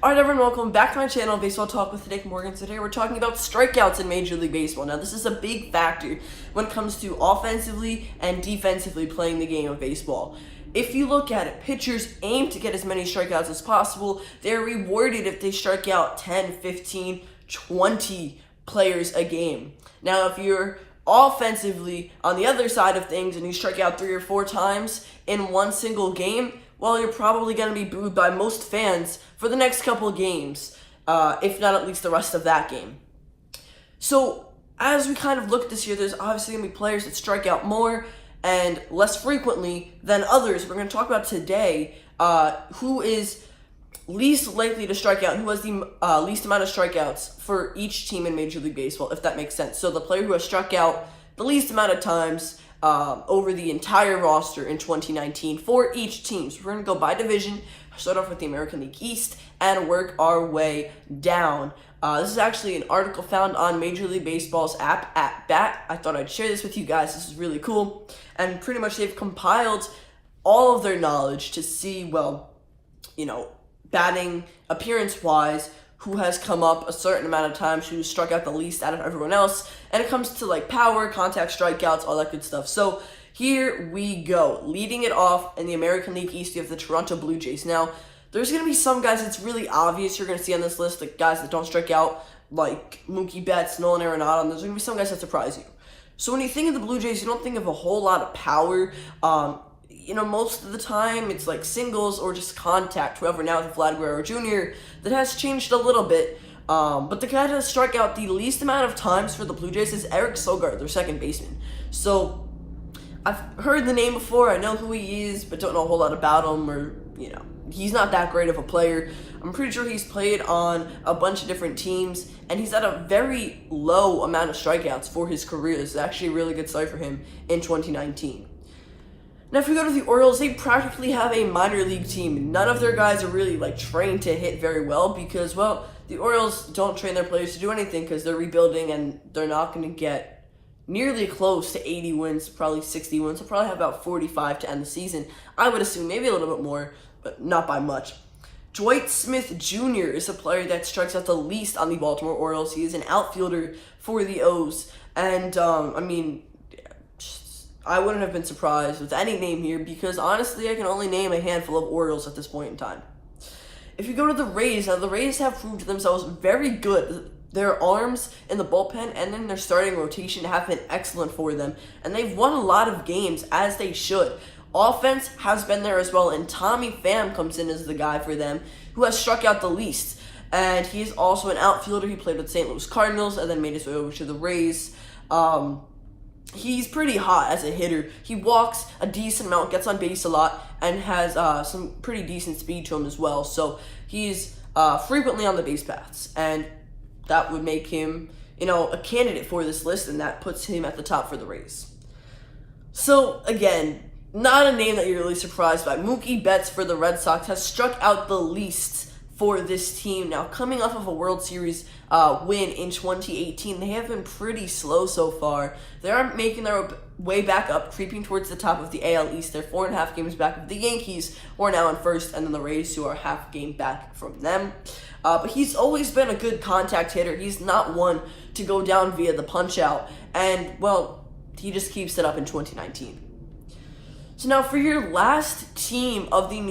Alright everyone, welcome back to my channel, Baseball Talk with Nick Morgan. Today we're talking about strikeouts in Major League Baseball. Now this is a big factor when it comes to offensively and defensively playing the game of baseball. If you look at it, pitchers aim to get as many strikeouts as possible. They're rewarded if they strike out 10, 15, 20 players a game. Now if you're offensively on the other side of things and you strike out 3 or 4 times in one single game, well, you're probably going to be booed by most fans for the next couple of games, if not at least the rest of that game. So, as we kind of look at this year, there's obviously going to be players that strike out more and less frequently than others. We're going to talk about today who is least likely to strike out, who has the least amount of strikeouts for each team in Major League Baseball, if that makes sense. So, the player who has struck out the least amount of times over the entire roster in 2019 for each team. So we're going to go by division, start off with the American League East, and work our way down. This is actually an article found on Major League Baseball's app at Bat. I thought I'd share this with you guys. This is really cool. And pretty much they've compiled all of their knowledge to see, well, batting appearance-wise, who has come up a certain amount of times, who struck out the least out of everyone else, and it comes to like power, contact, strikeouts, all that good stuff. So here we go. Leading it off in the American League East, you have the Toronto Blue Jays. Now, there's going to be some guys that's really obvious you're going to see on this list, like guys that don't strike out, like Mookie Betts, Nolan Arenado, and there's going to be some guys that surprise you. So when you think of the Blue Jays, you don't think of a whole lot of power. Most of the time, it's like singles or just contact. However, now with Vlad Guerrero Jr., that has changed a little bit. But the guy that has struck out the least amount of times for the Blue Jays is Eric Sogard, their second baseman. So, I've heard the name before, I know who he is, but don't know a whole lot about him, or, he's not that great of a player. I'm pretty sure he's played on a bunch of different teams, and he's at a very low amount of strikeouts for his career. This is actually a really good start for him in 2019. Now, if we go to the Orioles, they practically have a minor league team. None of their guys are really, trained to hit very well because, well, the Orioles don't train their players to do anything because they're rebuilding and they're not going to get nearly close to 80 wins, probably 60 wins. They'll probably have about 45 to end the season. I would assume maybe a little bit more, but not by much. Dwight Smith Jr. is a player that strikes out the least on the Baltimore Orioles. He is an outfielder for the O's, and, I wouldn't have been surprised with any name here because, honestly, I can only name a handful of Orioles at this point in time. If you go to the Rays, now the Rays have proved themselves very good. Their arms in the bullpen and then their starting rotation have been excellent for them, and they've won a lot of games as they should. Offense has been there as well, and Tommy Pham comes in as the guy for them who has struck out the least. And he's also an outfielder. He played with St. Louis Cardinals and then made his way over to the Rays. He's pretty hot as a hitter. He walks a decent amount, gets on base a lot, and has some pretty decent speed to him as well. So he's frequently on the base paths, and that would make him, a candidate for this list, and that puts him at the top for the Rays. So, again, not a name that you're really surprised by. Mookie Betts for the Red Sox has struck out the least for this team. Now, coming off of a World Series win in 2018, they have been pretty slow so far. They aren't making their way back up, creeping towards the top of the AL East. They're 4.5 games back of the Yankees, who are now in first, and then the Rays, who are half game back from them. But he's always been a good contact hitter. He's not one to go down via the punch-out, and, well, he just keeps it up in 2019. So now for your last team of the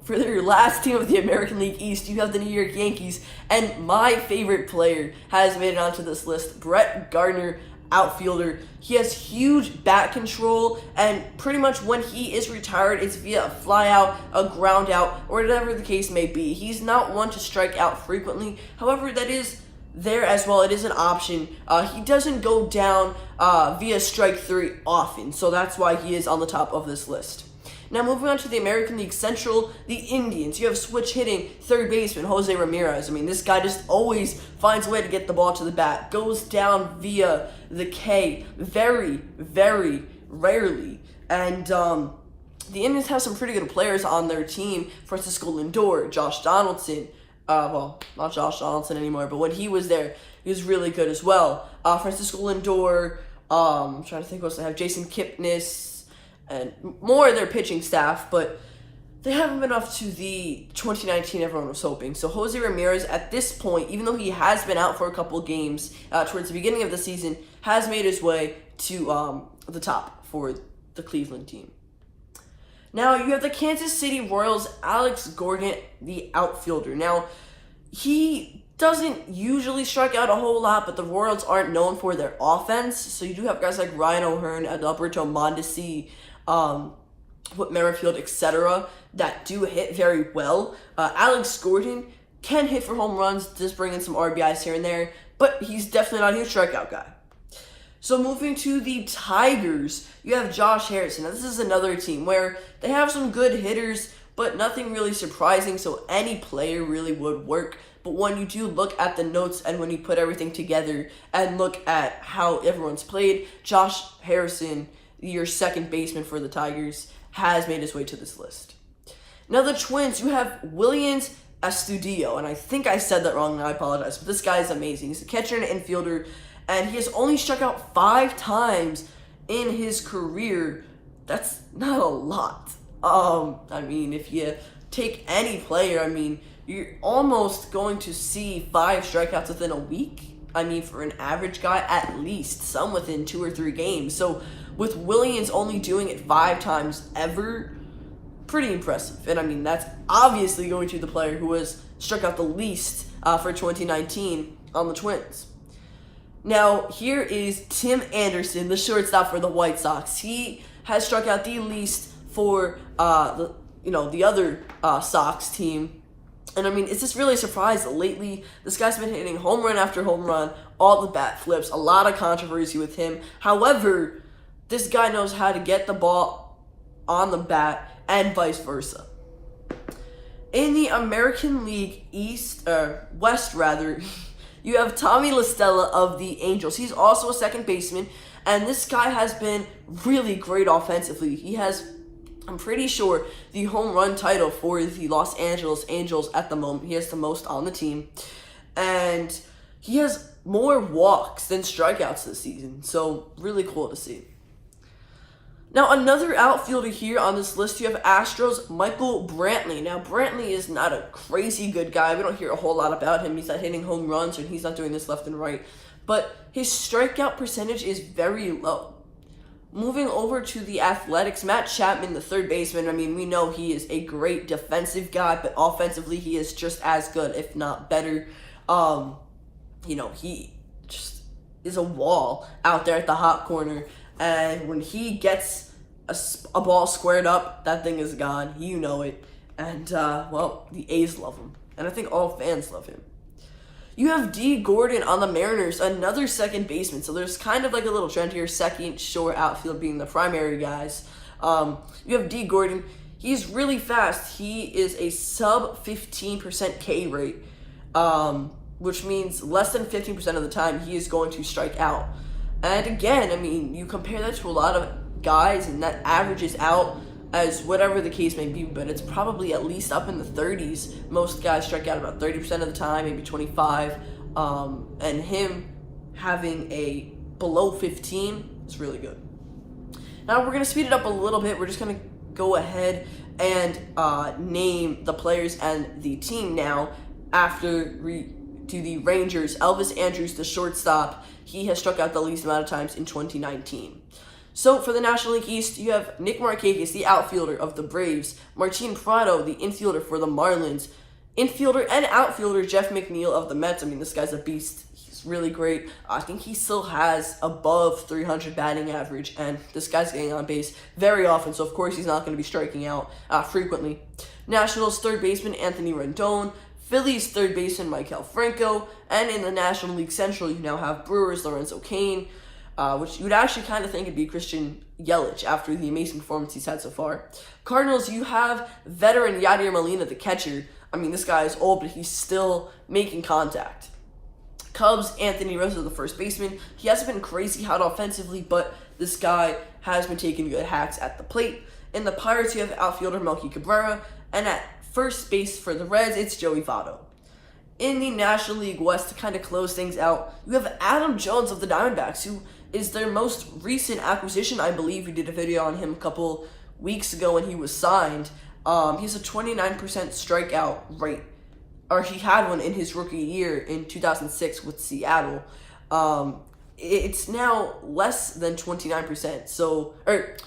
for your last team of the American League East, you have the New York Yankees, and my favorite player has made it onto this list, Brett Gardner, outfielder. He has huge bat control, and pretty much when he is retired, it's via a fly out, a ground out, or whatever the case may be. He's not one to strike out frequently. However, that is there as well. It is an option. He doesn't go down via strike 3 often, so that's why he is on the top of this list. Now, moving on to the American League Central, the Indians. You have switch hitting third baseman Jose Ramirez. This guy just always finds a way to get the ball to the bat. Goes down via the K very, very rarely. And the Indians have some pretty good players on their team. Francisco Lindor, Josh Donaldson. Not Josh Donaldson anymore, but when he was there, he was really good as well. Francisco Lindor, I'm trying to think what else they have. Jason Kipnis, and more of their pitching staff, but they haven't been up to the 2019 everyone was hoping. So Jose Ramirez, at this point, even though he has been out for a couple of games towards the beginning of the season, has made his way to the top for the Cleveland team. Now, you have the Kansas City Royals, Alex Gordon, the outfielder. Now, he doesn't usually strike out a whole lot, but the Royals aren't known for their offense. So you do have guys like Ryan O'Hearn, Adalberto Mondesi, Whit Merrifield, etc., that do hit very well. Alex Gordon can hit for home runs, just bring in some RBIs here and there, but he's definitely not a huge strikeout guy. So moving to the Tigers, you have Josh Harrison. Now, this is another team where they have some good hitters, but nothing really surprising, so any player really would work. But when you do look at the notes and when you put everything together and look at how everyone's played, Josh Harrison, your second baseman for the Tigers, has made his way to this list. Now the Twins, you have Willians Astudillo, and I think I said that wrong and I apologize, but this guy is amazing. He's a catcher and an infielder, and he has only struck out 5 times in his career. That's not a lot. I mean, if you take any player, I mean, you're almost going to see 5 strikeouts within a week. I mean, for an average guy, at least, some within 2 or 3 games. So with Williams only doing it 5 times ever, pretty impressive. And I mean, that's obviously going to be the player who has struck out the least for 2019 on the Twins. Now, here is Tim Anderson, the shortstop for the White Sox. He has struck out the least for the other Sox team. And I mean, it's just really a surprise that lately this guy's been hitting home run after home run, all the bat flips, a lot of controversy with him. However, this guy knows how to get the ball on the bat and vice versa. In the American League West, you have Tommy La Stella of the Angels. He's also a second baseman, and this guy has been really great offensively. He has, I'm pretty sure, the home run title for the Los Angeles Angels at the moment. He has the most on the team, and he has more walks than strikeouts this season, so really cool to see. Now, another outfielder here on this list, you have Astros' Michael Brantley. Now, Brantley is not a crazy good guy. We don't hear a whole lot about him. He's not hitting home runs, and he's not doing this left and right. But his strikeout percentage is very low. Moving over to the Athletics, Matt Chapman, the third baseman, I mean, we know he is a great defensive guy, but offensively he is just as good, if not better. He just is a wall out there at the hot corner. And when he gets a ball squared up, that thing is gone. You know it. And, the A's love him. And I think all fans love him. You have D. Gordon on the Mariners, another second baseman. So there's kind of like a little trend here, second, short, outfield being the primary guys. You have D. Gordon. He's really fast. He is a sub 15% K rate, which means less than 15% of the time he is going to strike out. And again, I mean, you compare that to a lot of guys, and that averages out as whatever the case may be, but it's probably at least up in the 30s. Most guys strike out about 30% of the time, maybe 25. And him having a below 15 is really good. Now, we're going to speed it up a little bit. We're just going to go ahead and name the players and the team now after to the Rangers. Elvis Andrus, the shortstop, he has struck out the least amount of times in 2019. So for the National League East, you have Nick Markakis, the outfielder of the Braves, Martin Prado, the infielder for the Marlins, infielder and outfielder Jeff McNeil of the Mets. I mean, this guy's a beast. He's really great. I think he still has above 300 batting average, and this guy's getting on base very often, so of course he's not going to be striking out frequently. Nationals third baseman Anthony Rendon, Phillies third baseman Maikel Franco, and in the National League Central, you now have Brewers Lorenzo Cain, which you would actually kind of think would be Christian Yelich after the amazing performance he's had so far. Cardinals, you have veteran Yadier Molina, the catcher. I mean, this guy is old, but he's still making contact. Cubs, Anthony Rizzo, the first baseman. He hasn't been crazy hot offensively, but this guy has been taking good hacks at the plate. In the Pirates, you have outfielder Melky Cabrera, and at first base for the Reds, it's Joey Votto. In the National League West, to kind of close things out, you have Adam Jones of the Diamondbacks, who is their most recent acquisition, I believe. We did a video on him a couple weeks ago when he was signed. He has a 29% strikeout rate, or he had one in his rookie year in 2006 with Seattle. It's now less than 29%.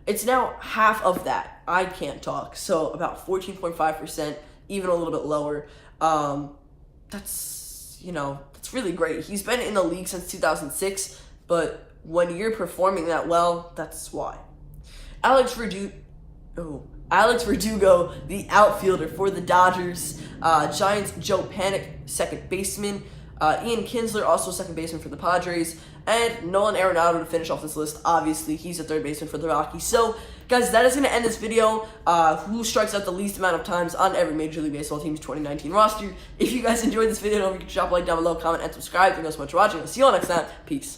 It's now half of that. I can't talk. So about 14.5%, even a little bit lower. That's really great. He's been in the league since 2006, but when you're performing that well, that's why. Alex Verdugo, the outfielder for the Dodgers. Giants, Joe Panic, second baseman. Ian Kinsler, also second baseman for the Padres. And Nolan Arenado to finish off this list. Obviously, he's a third baseman for the Rockies. So, guys, that is going to end this video. Who strikes out the least amount of times on every Major League Baseball team's 2019 roster. If you guys enjoyed this video, don't forget to drop a like down below, comment, and subscribe. Thank you guys so much for watching. I'll see you all next time. Peace.